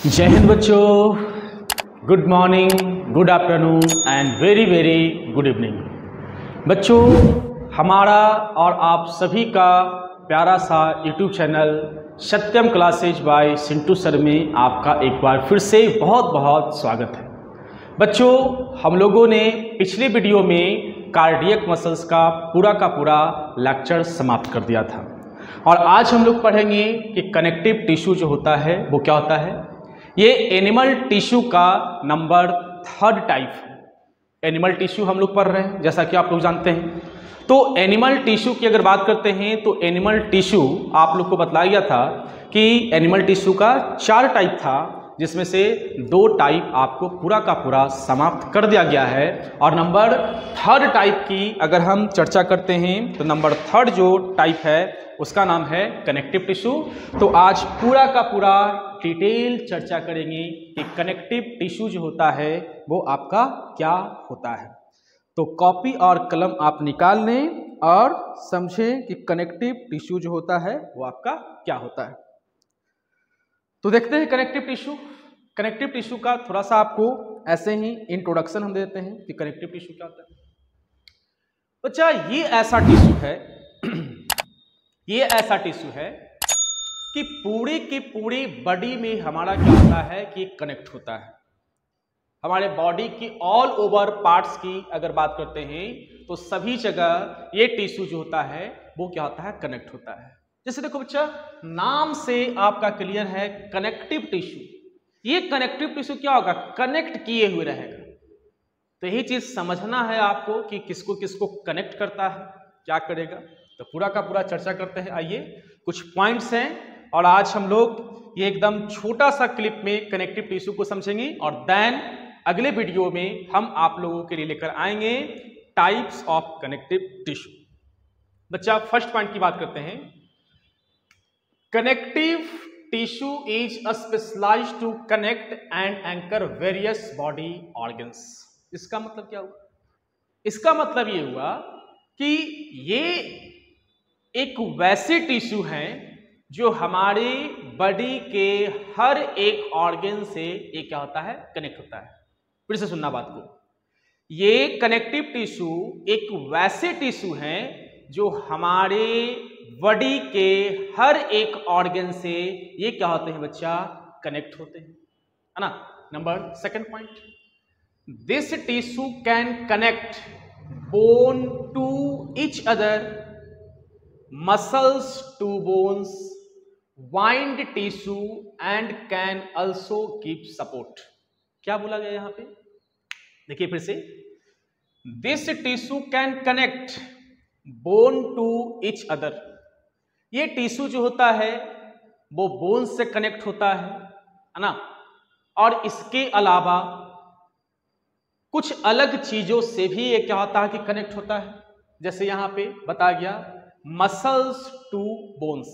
जय हिंद बच्चों, good morning, good afternoon and very very good evening. बच्चों, हमारा और आप सभी का प्यारा सा यूट्यूब चैनल सत्यम क्लासेज बाय सिंटू सर में आपका एक बार फिर से बहुत बहुत स्वागत है। बच्चों, हम लोगों ने पिछले वीडियो में कार्डियक मसल्स का पूरा लेक्चर समाप्त कर दिया था और आज हम लोग पढ़ेंगे कि कनेक्टिव टिश्यू जो होता है वो क्या होता है। ये एनिमल टिश्यू का नंबर 3rd टाइप है। एनिमल टिश्यू हम लोग पढ़ रहे हैं, जैसा कि आप लोग जानते हैं। तो एनिमल टिश्यू की अगर बात करते हैं तो एनिमल टिश्यू आप लोग को बताया गया था कि एनिमल टिश्यू का 4 टाइप था, जिसमें से 2 टाइप आपको पूरा का पूरा समाप्त कर दिया गया है। और नंबर 3rd टाइप की अगर हम चर्चा करते हैं तो नंबर 3rd जो टाइप है उसका नाम है कनेक्टिव टिश्यू। तो आज पूरा का पूरा डिटेल चर्चा करेंगे कि कनेक्टिव टिश्यू जो होता है वो आपका क्या होता है। तो कॉपी और कलम आप निकाल लें और समझें कि कनेक्टिव टिश्यू जो होता है वो आपका क्या होता है। तो देखते हैं कनेक्टिव टिश्यू। कनेक्टिव टिश्यू का थोड़ा सा आपको ऐसे ही इंट्रोडक्शन हम देते हैं कि कनेक्टिव टिश्यू क्या होता है। बच्चा, ये ऐसा टिश्यू है ये ऐसा टिश्यू है कि पूरे की पूरी बॉडी में हमारा क्या होता है कि कनेक्ट होता है। हमारे बॉडी की ऑल ओवर पार्ट्स की अगर बात करते हैं तो सभी जगह ये टिश्यू जो होता है वो क्या होता है, कनेक्ट होता है। जैसे देखो बच्चा, नाम से आपका क्लियर है कनेक्टिव टिश्यू। ये कनेक्टिव टिश्यू क्या होगा, कनेक्ट किए हुए रहेगा। तो यही चीज समझना है आपको कि किसको किसको कनेक्ट करता है, क्या करेगा। तो पूरा का पूरा चर्चा करते हैं। आइए, कुछ पॉइंट्स हैं और आज हम लोग ये एकदम छोटा सा क्लिप में कनेक्टिव टिश्यू को समझेंगे और देन अगले वीडियो में हम आप लोगों के लिए लेकर आएंगे टाइप्स ऑफ कनेक्टिव टिश्यू। बच्चा, फर्स्ट पॉइंट की बात करते हैं। Connective tissue is specialised to connect and anchor various body organs. इसका मतलब क्या हुआ? इसका मतलब ये हुआ कि ये एक वैसे टिश्यू हैं जो हमारे बॉडी के हर एक ऑर्गन से ये क्या होता है, कनेक्ट होता है। फिर से सुनना बात को। ये कनेक्टिव टिश्यू एक वैसे टिश्यू हैं जो हमारे बॉडी के हर एक ऑर्गन से ये क्या होते हैं बच्चा, कनेक्ट होते हैं, है ना। Number 2nd point, this tissue can connect bone to each other, muscles to bones, wind tissue and can also give support। क्या बोला गया यहां पे, देखिए फिर से। This tissue can connect bone to each other। ये टिश्यू जो होता है वो बोन से कनेक्ट होता है ना। और इसके अलावा कुछ अलग चीजों से भी ये क्या होता है कि कनेक्ट होता है। जैसे यहां पे बताया गया मसल्स टू बोन्स।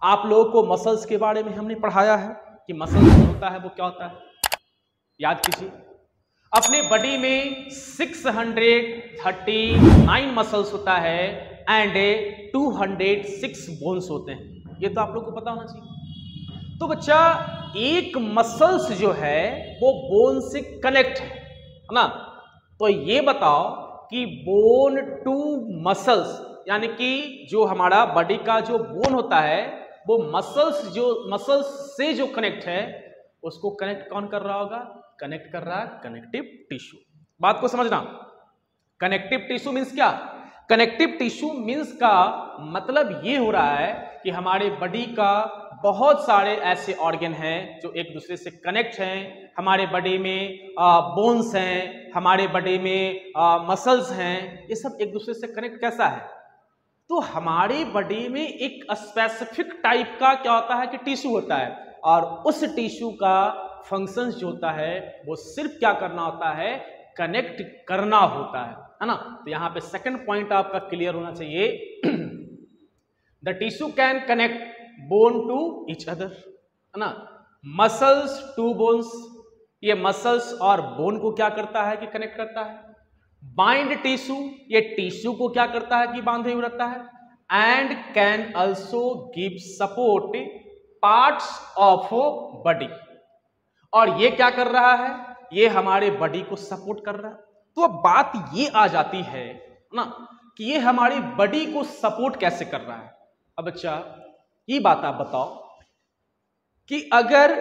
आप लोगों को मसल्स के बारे में हमने पढ़ाया है कि मसल्स जो होता है वो क्या होता है, याद कीजिए। अपने बॉडी में 639 मसल्स होता है एंड 206 बोन्स होते हैं। ये तो आप लोग को पता होना चाहिए। तो बच्चा, एक मसल्स जो है वो बोन से कनेक्ट है ना। तो ये बताओ कि बोन टू मसल्स, यानी कि जो हमारा बॉडी का जो बोन होता है वो मसल्स से जो कनेक्ट है उसको कनेक्ट कौन कर रहा होगा, कनेक्ट कर रहा है कनेक्टिव टिश्यू। बात को समझना। कनेक्टिव टिश्यू मींस क्या? कनेक्टिव टिश्यू मींस का मतलब ये हो रहा है कि हमारे बॉडी का बहुत सारे ऐसे ऑर्गन हैं जो एक दूसरे से कनेक्ट हैं। हमारे बॉडी में बोन्स हैं, हमारे बॉडी में मसल्स हैं, ये सब एक दूसरे से कनेक्ट कैसा है। तो हमारी बॉडी में एक स्पेसिफिक टाइप का क्या होता है कि टिश्यू होता है और उस टिश्यू का फंक्शंस जो होता है वो सिर्फ क्या करना होता है, कनेक्ट करना होता है ना। तो यहां पे 2nd पॉइंट आपका क्लियर होना चाहिए। The tissue can connect bone to each other, है ना। मसल्स टू बोन्स, ये मसल्स और बोन को क्या करता है कि कनेक्ट करता है। बाइंड टिश्यू, ये टिश्यू को क्या करता है कि बांधे हुए रहता है। And can also give support parts of body, और ये क्या कर रहा है, ये हमारे बॉडी को सपोर्ट कर रहा है। तो अब बात ये आ जाती है ना कि ये हमारी बॉडी को सपोर्ट कैसे कर रहा है। अब बच्चा ये बात आप बताओ कि अगर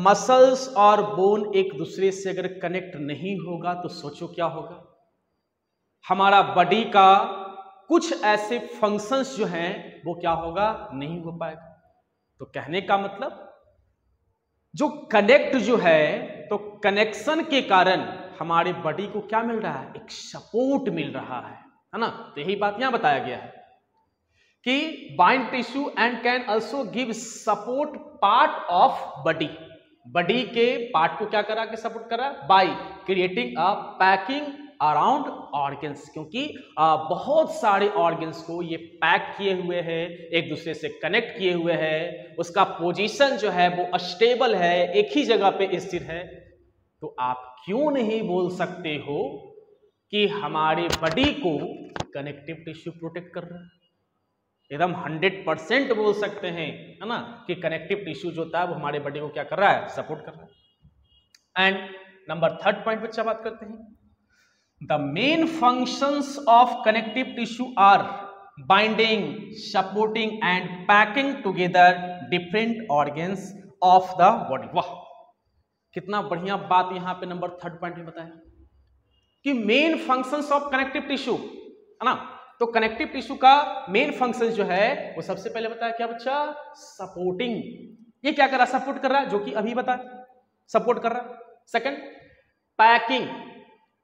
मसल्स और बोन एक दूसरे से अगर कनेक्ट नहीं होगा तो सोचो क्या होगा। हमारा बॉडी का कुछ ऐसे फंक्शंस जो हैं वो क्या होगा, नहीं हो पाएगा। तो कहने का मतलब जो कनेक्ट जो है, तो कनेक्शन के कारण हमारे बॉडी को क्या मिल रहा है, एक सपोर्ट मिल रहा है ना। तो यही बात यहां बताया गया है कि bind tissue and can also give support part of body. Body के पार्ट को क्या करा के सपोर्ट करा, bye creating a packing around organs, क्योंकि बहुत सारे ऑर्गन्स को ये पैक किए हुए हैं, एक दूसरे से कनेक्ट किए हुए हैं, उसका पोजीशन जो है वो स्टेबल है, एक ही जगह पे स्थिर है। तो आप क्यों नहीं बोल सकते हो कि हमारे बॉडी को कनेक्टिव टिश्यू प्रोटेक्ट कर रहा है। एकदम 100% बोल सकते हैं, है ना, कि कनेक्टिव टिश्यू जो होता है वो हमारे बॉडी को क्या कर रहा है, सपोर्ट कर रहा है। एंड नंबर 3 पॉइंट बच्चा बात करते हैं, the main functions of connective tissue are binding, supporting and packing together different organs of the body। वाह, कितना बढ़िया बात यहां पे नंबर 3 पॉइंट में बताया कि main functions of connective tissue, है ना। तो कनेक्टिव टिश्यू का मेन फंक्शन जो है वो सबसे पहले बताया क्या बच्चा, सपोर्टिंग। ये क्या कर रहा है, सपोर्ट कर रहा है, जो कि अभी बताया सपोर्ट कर रहा है। सेकंड पैकिंग,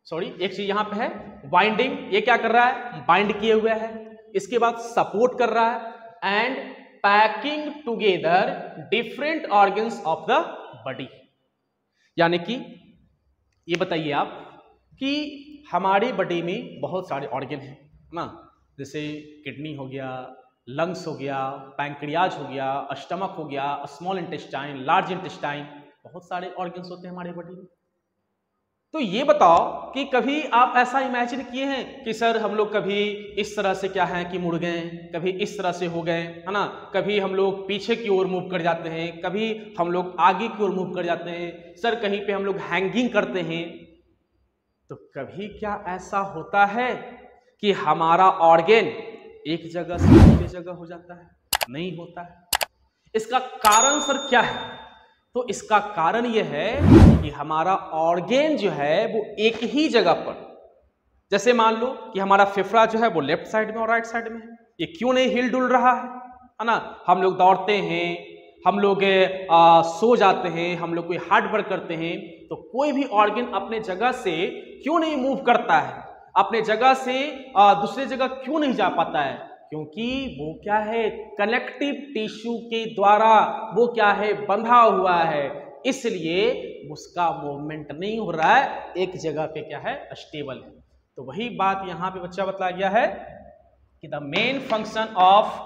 सॉरी एक चीज यहां पे है बाइंडिंग, ये क्या कर रहा है, बाइंड किए हुए है। इसके बाद सपोर्ट कर रहा है and packing together different organs of the body. यानी कि ये बताइए आप कि हमारी बॉडी में बहुत सारे ऑर्गन हैं ना, जैसे किडनी हो गया, लंग्स हो गया, पैंक्रियाज हो गया, स्टमक हो गया, स्मॉल इंटेस्टाइन, लार्ज इंटेस्टाइन, बहुत सारे ऑर्गन्स होते हैं हमारे बॉडी में। तो ये बताओ कि कभी आप ऐसा इमेजिन किए हैं कि सर हम लोग कभी इस तरह से क्या है कि मुड़ गए, कभी इस तरह से हो गए, है ना, कभी हम लोग पीछे की ओर मूव कर जाते हैं, कभी हम लोग आगे की ओर मूव कर जाते हैं, सर कहीं पे हम लोग हैंगिंग करते हैं। तो कभी क्या ऐसा होता है कि हमारा ऑर्गन एक जगह से दूसरी जगह हो जाता है? नहीं होता है। इसका कारण सर क्या है? तो इसका कारण यह है कि हमारा ऑर्गन जो है वो एक ही जगह पर, जैसे मान लो कि हमारा फेफड़ा जो है वो लेफ्ट साइड में और राइट साइड में है, ये क्यों नहीं हिल डुल रहा है ना। हम लोग दौड़ते हैं, हम लोग सो जाते हैं, हम लोग कोई हार्ड वर्क करते हैं, तो कोई भी ऑर्गन अपने जगह से क्यों नहीं मूव करता है, अपने जगह से दूसरे जगह क्यों नहीं जा पाता है? क्योंकि वो क्या है, कनेक्टिव टिश्यू के द्वारा वो क्या है, बंधा हुआ है, इसलिए उसका मूवमेंट नहीं हो रहा है, एक जगह पे क्या है, स्टेबल है। तो वही बात यहां पे बच्चा बताया गया है कि the main function of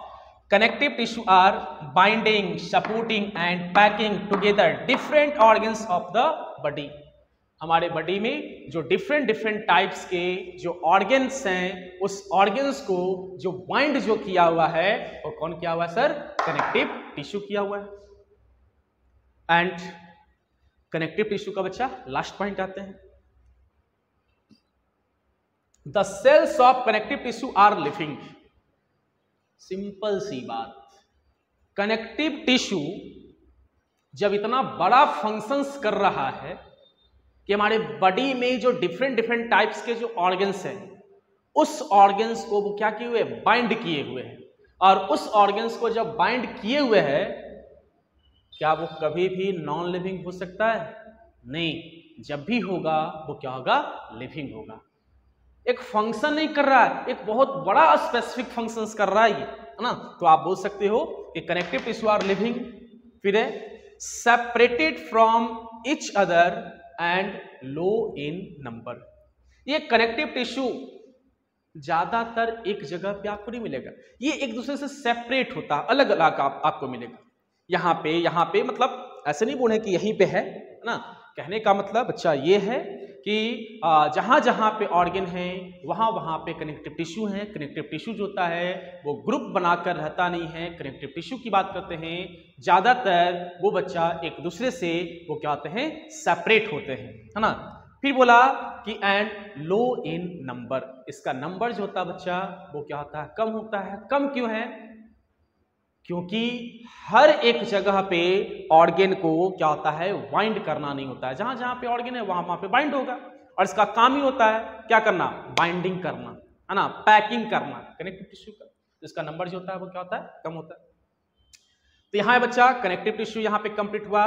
connective tissue are binding, supporting and packing together different organs of the body. हमारे बॉडी में जो डिफरेंट टाइप्स के जो ऑर्गन्स हैं, उस ऑर्गन्स को जो बाइंड जो किया हुआ है वो कौन किया हुआ है सर? कनेक्टिव टिश्यू किया हुआ है। एंड कनेक्टिव टिश्यू का बच्चा लास्ट पॉइंट आते हैं, the cells of connective tissue are living. Simple सी बात, कनेक्टिव टिश्यू जब इतना बड़ा फंक्शंस कर रहा है कि हमारे बॉडी में जो डिफरेंट टाइप्स के जो ऑर्गन्स हैं, उस ऑर्गन्स को वो क्या किए हुए, बाइंड किए हुए हैं। और उस ऑर्गन्स को जब बाइंड किए हुए है, क्या वो कभी भी नॉन लिविंग हो सकता है? नहीं, जब भी होगा वो क्या होगा, लिविंग होगा। एक फंक्शन नहीं कर रहा है, एक बहुत बड़ा स्पेसिफिक फंक्शंस कर रहा है ना। तो आप बोल सकते हो कि कनेक्टिव टिश्यू आर लिविंग, फिर है separated from each other and low in number. ये कनेक्टिव टिश्यू ज्यादातर एक जगह पे आपको नहीं मिलेगा, ये एक दूसरे से सेपरेट होता, अलग अलग आपको मिलेगा। यहाँ पे मतलब ऐसे नहीं बोले कि यहीं पे है ना। कहने का मतलब बच्चा ये है कि जहाँ जहाँ पे ऑर्गन है वहाँ वहाँ पे कनेक्टिव टिश्यू है। कनेक्टिव टिश्यू जो होता है वो ग्रुप बनाकर रहता नहीं है। कनेक्टिव टिश्यू की बात करते हैं ज़्यादातर वो बच्चा एक दूसरे से वो क्या होते हैं, सेपरेट होते हैं, है ना। फिर बोला कि एंड लो इन नंबर, इसका नंबर जो होता है बच्चा वो क्या होता है, कम होता है। कम क्यों है? क्योंकि हर एक जगह पे ऑर्गन को क्या होता है, बाइंड करना नहीं होता है। जहां जहां पे ऑर्गन है वहां वहां पे बाइंड होगा, और इसका काम ही होता है क्या करना, बाइंडिंग करना, है ना, पैकिंग करना कनेक्टिव टिश्यू का। इसका नंबर जो होता है वो क्या होता है, कम होता है। तो यहाँ बच्चा कनेक्टिव टिश्यू यहाँ पे कंप्लीट हुआ,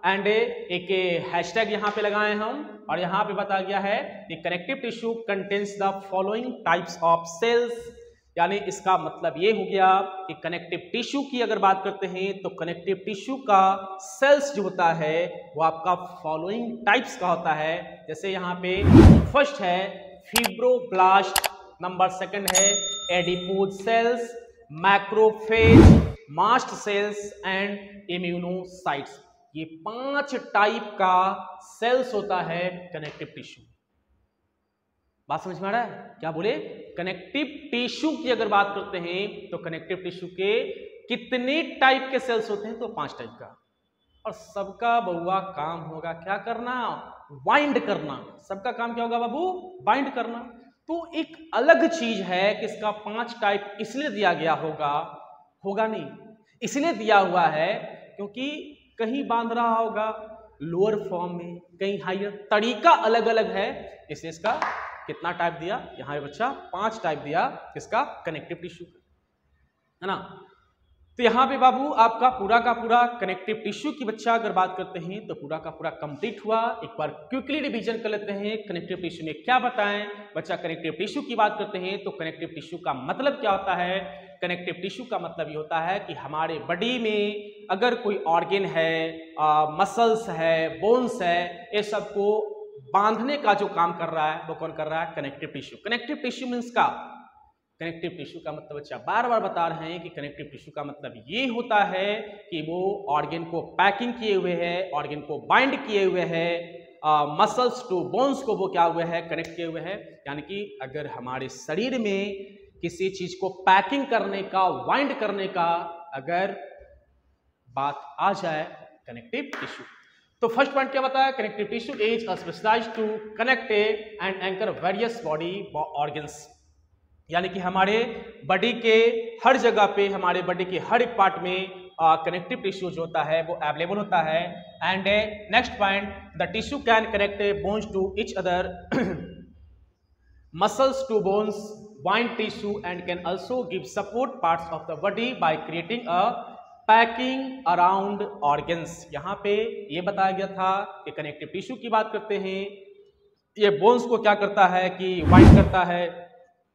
एंड एक हैशटैग यहाँ पे लगाए हम, और यहाँ पे बताया गया है कि connective tissue contains the following types of cells. यानी इसका मतलब ये हो गया कि कनेक्टिव टिश्यू की अगर बात करते हैं तो कनेक्टिव टिश्यू का सेल्स जो होता है वो आपका फॉलोइंग टाइप्स का होता है। जैसे यहाँ पे फर्स्ट है फिब्रोब्लास्ट, नंबर सेकंड है adipose cells, macrophage, mast cells and immunocytes. ये 5 टाइप का सेल्स होता है कनेक्टिव टिश्यू। बात समझ में आ रहा है? क्या बोले, कनेक्टिव टिश्यू की अगर बात करते हैं तो कनेक्टिव टिश्यू के कितने टाइप के सेल्स होते हैं, तो 5 टाइप का, और सबका बउआ काम होगा क्या करना, बाइंड करना। सबका काम क्या होगा बाबू, बाइंड करना। तो एक अलग चीज है कि इसका 5 टाइप इसलिए दिया गया होगा नहीं, इसलिए दिया हुआ है क्योंकि कहीं बांध रहा होगा लोअर फॉर्म में, कहीं हायर, तरीका अलग अलग है, इसलिए इसका कितना टाइप दिया यहाँ बच्चा, 5 टाइप दिया किसका, कनेक्टिव टिश्यू का, है ना। तो यहाँ पे बाबू आपका पूरा का पूरा कनेक्टिव टिश्यू की बच्चा अगर बात करते हैं तो पूरा का पूरा कंप्लीट हुआ। एक बार क्विकली रिवीजन कर लेते हैं कनेक्टिव टिश्यू में क्या बताएं बच्चा। कनेक्टिव टिश्यू की बात करते हैं तो कनेक्टिव टिश्यू का मतलब क्या होता है, कनेक्टिव टिश्यू का मतलब ये होता है कि हमारे बॉडी में अगर कोई ऑर्गन है, मसल्स है, बोन्स है, ये सबको बांधने का जो काम कर रहा है वो कौन कर रहा है, connective tissue. Connective tissue means का, कनेक्टिव टिश्यू का मतलब बच्चा बार बार बता रहे हैं कि कनेक्टिव टिश्यू का मतलब ये होता है कि वो ऑर्गन को पैकिंग किए हुए है, ऑर्गन को बाइंड किए हुए है, मसल्स टू बोन्स को वो क्या हुए है, कनेक्ट किए हुए है। यानी कि अगर हमारे शरीर में किसी चीज को पैकिंग करने का, बाइंड करने का अगर बात आ जाए, कनेक्टिव टिश्यू। तो फर्स्ट पॉइंट क्या बताया, connective tissue is specialised to connect and anchor various body organs. यानी कि हमारे बॉडी के हर जगह पे, हमारे बॉडी के हर एक पार्ट में कनेक्टिव टिश्यू जो होता है वो अवेलेबल होता है। And next point, the tissue can connect bones to each other, muscles to bones, bind tissue and can also give support parts of the body by creating a packing around organs. यहाँ पे ये बताया गया था कि connective tissue की बात करते हैं, ये बोन्स को क्या करता है कि बाइंड करता है,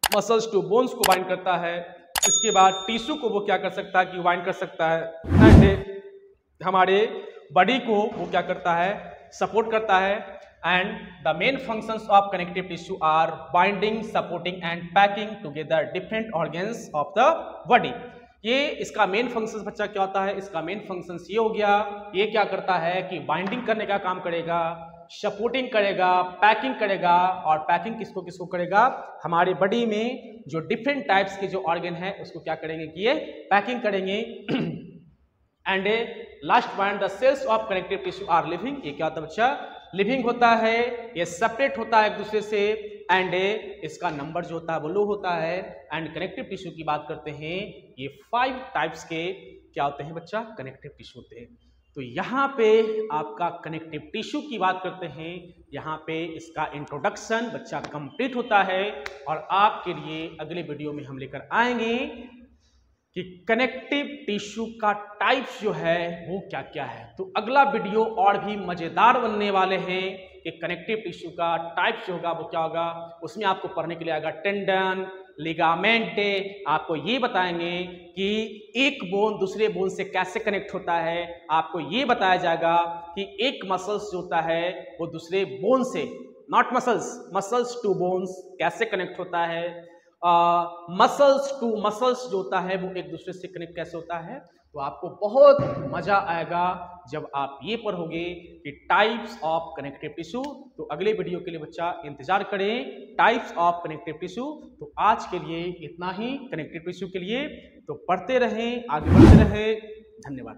मसल्स टू बोन्स को बाइंड करता है, इसके बाद टिश्यू को वो क्या कर सकता है कि बाइंड कर सकता है, एंड हमारे बॉडी को वो क्या करता है, सपोर्ट करता है। And the main functions of connective tissue are binding, supporting and packing together different organs of the body. ये इसका मेन फंक्शन बच्चा क्या होता है, इसका मेन फंक्शन ये हो गया, ये क्या करता है कि बाइंडिंग करने का काम करेगा, सपोर्टिंग करेगा, पैकिंग करेगा, और पैकिंग किसको किसको करेगा, हमारे बॉडी में जो डिफरेंट टाइप्स के जो ऑर्गन है उसको क्या करेंगे कि ये पैकिंग करेंगे। And last point, the cells of connective tissue are living. ये क्या होता है बच्चा, लिविंग होता है, ये सेपरेट होता है एक दूसरे से, एंड इसका नंबर जो होता है वो लो होता है। एंड कनेक्टिव टिश्यू की बात करते हैं, ये 5 टाइप्स के क्या होते हैं बच्चा, कनेक्टिव टिश्यू होते हैं। तो यहाँ पे आपका कनेक्टिव टिश्यू की बात करते हैं, यहाँ पे इसका इंट्रोडक्शन बच्चा कंप्लीट होता है, और आपके लिए अगले वीडियो में हम लेकर आएंगे कि कनेक्टिव टिश्यू का टाइप्स जो है वो क्या क्या है। तो अगला वीडियो और भी मजेदार बनने वाले हैं कि कनेक्टिव टिश्यू का टाइप्स जो होगा वो क्या होगा। उसमें आपको पढ़ने के लिए आएगा टेंडन, लिगामेंट, आपको ये बताएंगे कि एक बोन दूसरे बोन से कैसे कनेक्ट होता है, आपको ये बताया जाएगा कि एक मसल्स जो होता है वो दूसरे बोन से, not muscles, muscles to bones कैसे कनेक्ट होता है, मसल्स टू मसल्स जो होता है वो एक दूसरे से कनेक्ट कैसे होता है, तो आपको बहुत मजा आएगा जब आप ये पढ़ोगे कि टाइप्स ऑफ कनेक्टिव टिश्यू। तो अगले वीडियो के लिए बच्चा इंतजार करें, टाइप्स ऑफ कनेक्टिव टिश्यू। तो आज के लिए इतना ही कनेक्टिव टिश्यू के लिए। तो पढ़ते रहें, आगे बढ़ते रहें। धन्यवाद।